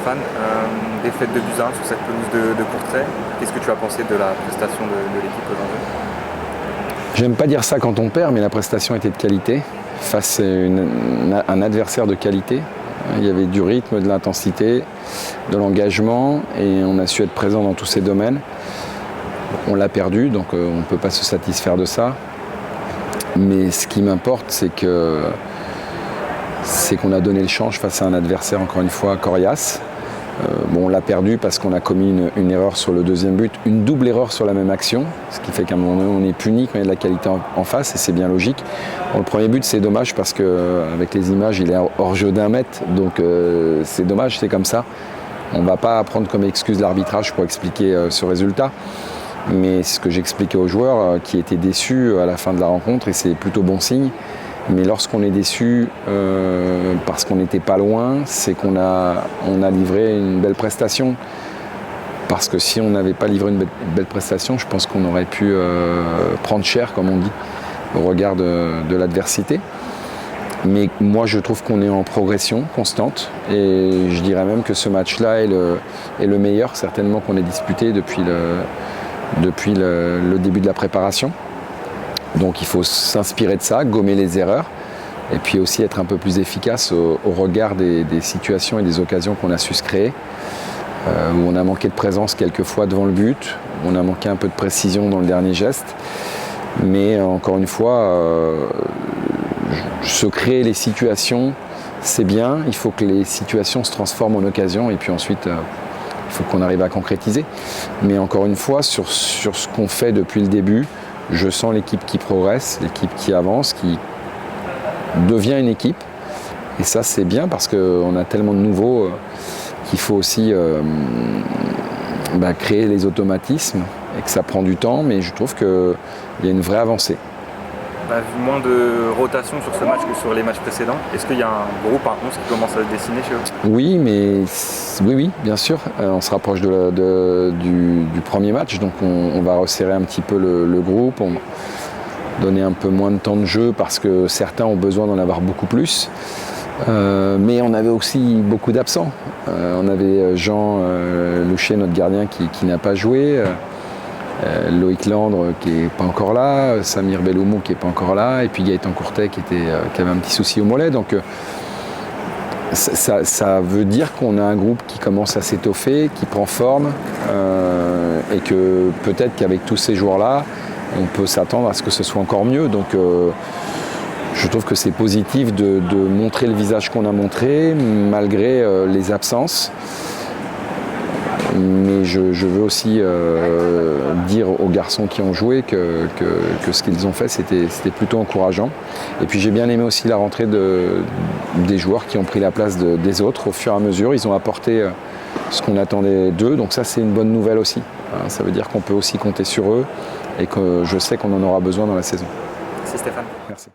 Stéphane. Défaite de buts 1 sur cette pelouse de Courtrai. Qu'est-ce que tu as pensé de la prestation de l'équipe aujourd'hui? J'aime pas dire ça quand on perd, mais la prestation était de qualité face à un adversaire de qualité. Il y avait du rythme, de l'intensité, de l'engagement et on a su être présent dans tous ces domaines. On l'a perdu, donc on ne peut pas se satisfaire de ça. Mais ce qui m'importe, c'est qu'on a donné le change face à un adversaire, encore une fois, coriace. On l'a perdu parce qu'on a commis une erreur sur le deuxième but, une double erreur sur la même action, ce qui fait qu'à un moment donné, on est puni quand il y a de la qualité en face, et c'est bien logique. Le premier but, c'est dommage parce qu'avec les images, il est hors jeu d'1 mètre, donc c'est dommage, c'est comme ça. On ne va pas prendre comme excuse l'arbitrage pour expliquer ce résultat, mais c'est ce que j'expliquais aux joueurs qui étaient déçus à la fin de la rencontre, et c'est plutôt bon signe. Mais lorsqu'on est déçu parce qu'on n'était pas loin, c'est qu'on a livré une belle prestation. Parce que si on n'avait pas livré une belle prestation, je pense qu'on aurait pu prendre cher, comme on dit, au regard de l'adversité. Mais moi, je trouve qu'on est en progression constante. Et je dirais même que ce match-là est le meilleur, certainement, qu'on ait disputé depuis le début de la préparation. Donc il faut s'inspirer de ça, gommer les erreurs et puis aussi être un peu plus efficace au regard des situations et des occasions qu'on a su se créer, où on a manqué de présence quelquefois devant le but, où on a manqué un peu de précision dans le dernier geste. Mais encore une fois, se créer les situations, c'est bien, il faut que les situations se transforment en occasions et puis ensuite il faut qu'on arrive à concrétiser. Mais encore une fois, sur ce qu'on fait depuis le début, je sens l'équipe qui progresse, l'équipe qui avance, qui devient une équipe. Et ça, c'est bien parce qu'on a tellement de nouveaux qu'il faut aussi créer les automatismes et que ça prend du temps. Mais je trouve qu'il y a une vraie avancée. On a vu moins de rotation sur ce match que sur les matchs précédents. Est-ce qu'il y a un groupe, un 11 qui commence à se dessiner chez eux? Oui, bien sûr. On se rapproche du premier match, donc on va resserrer un petit peu le groupe, donner un peu moins de temps de jeu parce que certains ont besoin d'en avoir beaucoup plus. Mais on avait aussi beaucoup d'absents. On avait Jean Louchet, notre gardien, qui n'a pas joué. Loïc Landre qui n'est pas encore là, Samir Belloumou qui n'est pas encore là, et puis Gaëtan Courtrai qui avait un petit souci au mollet. Donc ça veut dire qu'on a un groupe qui commence à s'étoffer, qui prend forme, et que peut-être qu'avec tous ces joueurs-là, on peut s'attendre à ce que ce soit encore mieux. Donc je trouve que c'est positif de montrer le visage qu'on a montré, malgré les absences. Mais je veux aussi dire aux garçons qui ont joué que ce qu'ils ont fait, c'était plutôt encourageant. Et puis j'ai bien aimé aussi la rentrée des joueurs qui ont pris la place des autres au fur et à mesure. Ils ont apporté ce qu'on attendait d'eux, donc ça c'est une bonne nouvelle aussi. Ça veut dire qu'on peut aussi compter sur eux et que je sais qu'on en aura besoin dans la saison. Merci Stéphane. Merci.